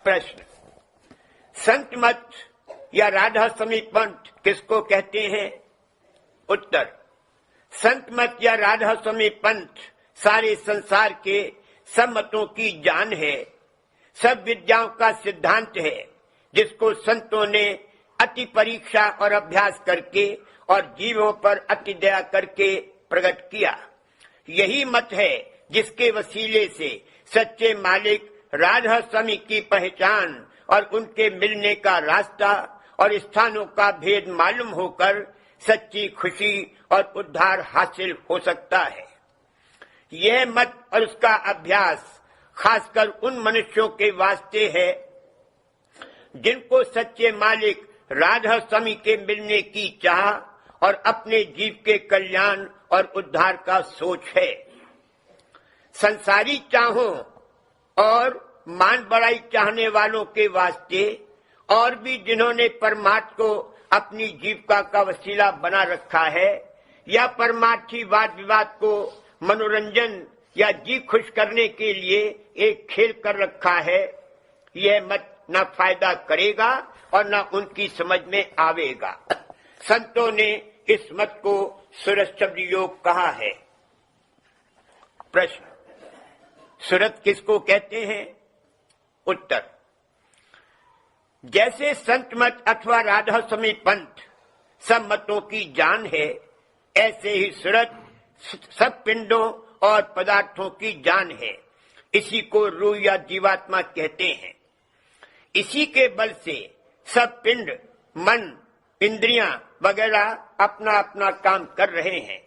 प्रश्न, संत मत या राधा समीप पंथ किसको कहते हैं? उत्तर, संत मत या राधा समीप पंथ सारे संसार के सब मतों की जान है, सब विद्याओं का सिद्धांत है, जिसको संतों ने अति परीक्षा और अभ्यास करके और जीवों पर अति दया करके प्रकट किया। यही मत है जिसके वसीले से सच्चे मालिक राधा स्वामी की पहचान और उनके मिलने का रास्ता और स्थानों का भेद मालूम होकर सच्ची खुशी और उद्धार हासिल हो सकता है। यह मत और उसका अभ्यास खासकर उन मनुष्यों के वास्ते है जिनको सच्चे मालिक राधा स्वामी के मिलने की चाह और अपने जीव के कल्याण और उद्धार का सोच है। संसारी चाहों और मान बढ़ाई चाहने वालों के वास्ते और भी जिन्होंने परमार्थ को अपनी जीविका का वसीला बना रखा है या परमार्थी वाद विवाद को मनोरंजन या जी खुश करने के लिए एक खेल कर रखा है, यह मत न फायदा करेगा और न उनकी समझ में आवेगा। संतों ने इस मत को सुरत शब्द योग कहा है। प्रश्न, सुरत किसको कहते हैं? उत्तर, जैसे संत मत अथवा राधा स्वामी पंथ सब मतों की जान है, ऐसे ही सुरत सब पिंडों और पदार्थों की जान है। इसी को रूह या जीवात्मा कहते हैं। इसी के बल से सब पिंड, मन, इंद्रियां वगैरह अपना अपना काम कर रहे हैं।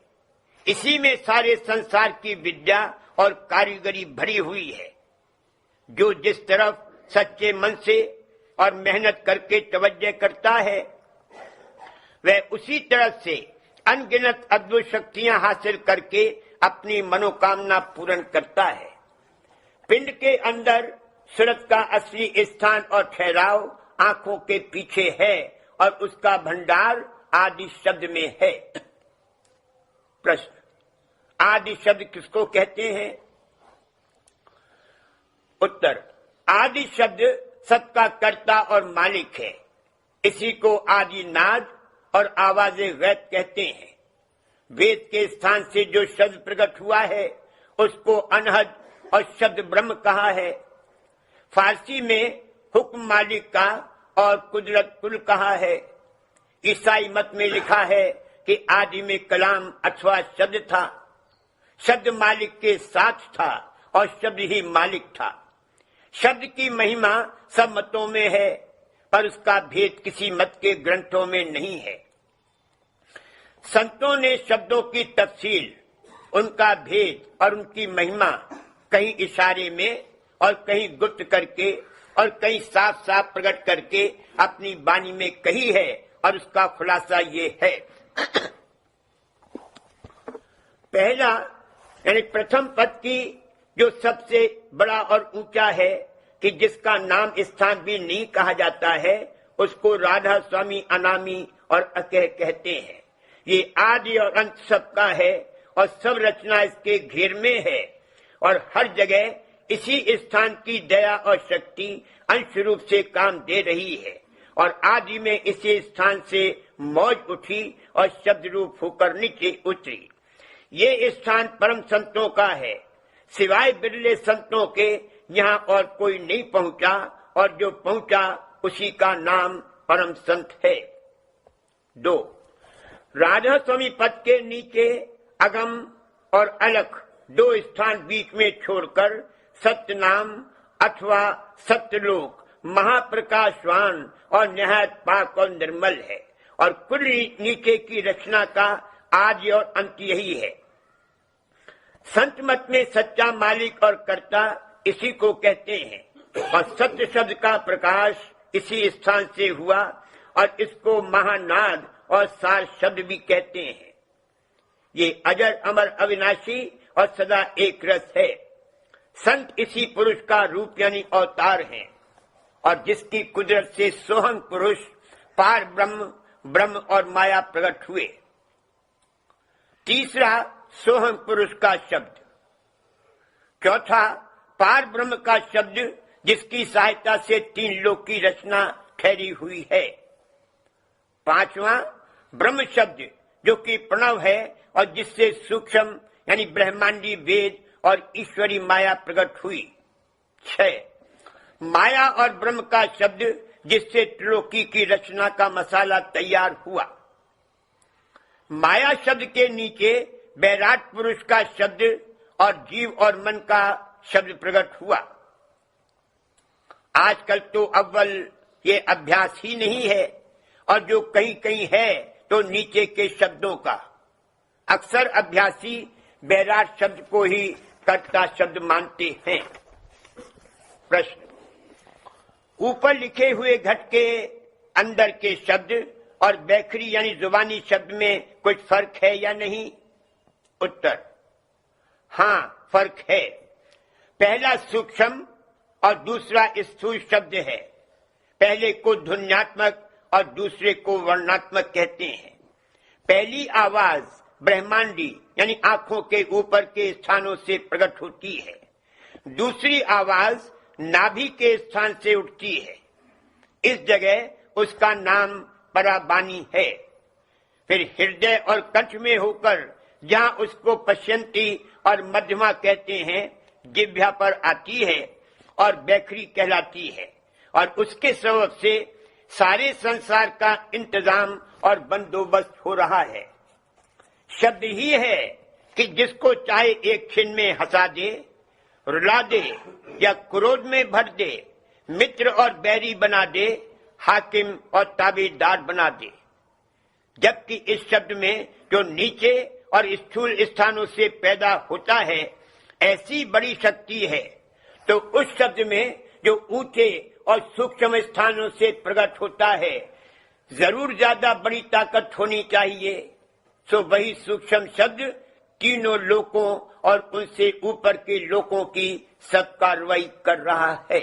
इसी में सारे संसार की विद्या और कारीगरी भरी हुई है। जो जिस तरफ सच्चे मन से और मेहनत करके तवज्जो करता है, वह उसी तरह से अनगिनत अद्भुत शक्तियां हासिल करके अपनी मनोकामना पूर्ण करता है। पिंड के अंदर सुरत का असली स्थान और ठहराव आंखों के पीछे है और उसका भंडार आदि शब्द में है। प्रश्न, आदि शब्द किसको कहते हैं? उत्तर, आदि शब्द सबका कर्ता और मालिक है। इसी को आदि नाद और आवाज़े गैब कहते हैं। वेद के स्थान से जो शब्द प्रकट हुआ है उसको अनहद और शब्द ब्रह्म कहा है। फारसी में हुक्म मालिक का और कुदरत कुल कहा है। ईसाई मत में लिखा है कि आदि में कलाम अथवा शब्द था, शब्द मालिक के साथ था और शब्द ही मालिक था। शब्द की महिमा सब मतों में है, पर उसका भेद किसी मत के ग्रंथों में नहीं है। संतों ने शब्दों की तफसील, उनका भेद और उनकी महिमा कहीं इशारे में और कहीं गुप्त करके और कहीं साफ साफ प्रकट करके अपनी वाणी में कही है और उसका खुलासा ये है। पहला यानी प्रथम पद की जो सबसे बड़ा और ऊंचा है कि जिसका नाम स्थान भी नहीं कहा जाता है, उसको राधा स्वामी अनामी और अकह कहते हैं। ये आदि और अंत सबका है और सब रचना इसके घेर में है और हर जगह इसी स्थान की दया और शक्ति अंश रूप से काम दे रही है और आदि में इसी स्थान से मौज उठी और शब्द रूप होकर नीचे उतरी। ये स्थान परम संतों का है। सिवाय बिरले संतों के यहाँ और कोई नहीं पहुंचा और जो पहुंचा उसी का नाम परम संत है। 2, राधा स्वामी पद के नीचे अगम और अलख दो स्थान बीच में छोड़कर सत्य नाम अथवा सत्यलोक महाप्रकाशवान और निहायत पाक और निर्मल है और कुल नीचे की रचना का आदि और अंत यही है। संत मत में सच्चा मालिक और कर्ता इसी को कहते हैं और सत्य शब्द का प्रकाश इसी स्थान से हुआ और इसको महानाद और सार शब्द भी कहते हैं। ये अजर अमर अविनाशी और सदा एक रस है। संत इसी पुरुष का रूप यानी अवतार है और जिसकी कुदरत से सोहम पुरुष पार ब्रह्म, ब्रह्म और माया प्रकट हुए। तीसरा, सोहम पुरुष का शब्द। चौथा, पार ब्रह्म का शब्द जिसकी सहायता से 3 लोक की रचना ठहरी हुई है। 5वां ब्रह्म शब्द जो कि प्रणव है और जिससे सूक्ष्म यानी ब्रह्मांडी वेद और ईश्वरी माया प्रकट हुई। 6 माया और ब्रह्म का शब्द जिससे त्रिलोकी की रचना का मसाला तैयार हुआ। माया शब्द के नीचे वैराट पुरुष का शब्द और जीव और मन का शब्द प्रकट हुआ। आजकल तो अव्वल ये अभ्यास ही नहीं है और जो कहीं कहीं है तो नीचे के शब्दों का। अक्सर अभ्यासी वैराट शब्द को ही कर्ता शब्द मानते हैं। प्रश्न, ऊपर लिखे हुए घट के अंदर के शब्द और बैखरी यानी जुबानी शब्द में कुछ फर्क है या नहीं? उत्तर, हाँ फर्क है। पहला सूक्ष्म और दूसरा स्थूल शब्द है। पहले को ध्वन्यात्मक और दूसरे को वर्णात्मक कहते हैं। पहली आवाज ब्रह्मांडी यानी आंखों के ऊपर के स्थानों से प्रकट होती है। दूसरी आवाज नाभि के स्थान से उठती है। इस जगह उसका नाम पराबानी है। फिर हृदय और कंठ में होकर जहाँ उसको पश्यंती और मध्यमा कहते हैं, जिह्वा पर आती है और बैखरी कहलाती है और उसके सबब से सारे संसार का इंतजाम और बंदोबस्त हो रहा है। शब्द ही है कि जिसको चाहे एक क्षण में हंसा दे, रुला दे या क्रोध में भर दे, मित्र और बैरी बना दे, हाकिम और ताबेदार बना दे। जबकि इस शब्द में जो नीचे और स्थूल स्थानों से पैदा होता है ऐसी बड़ी शक्ति है, तो उस शब्द में जो ऊंचे और सूक्ष्म स्थानों से प्रकट होता है जरूर ज्यादा बड़ी ताकत होनी चाहिए। सो वही सूक्ष्म शब्द तीनों लोकों और उनसे ऊपर के लोकों की सब कार्रवाई कर रहा है।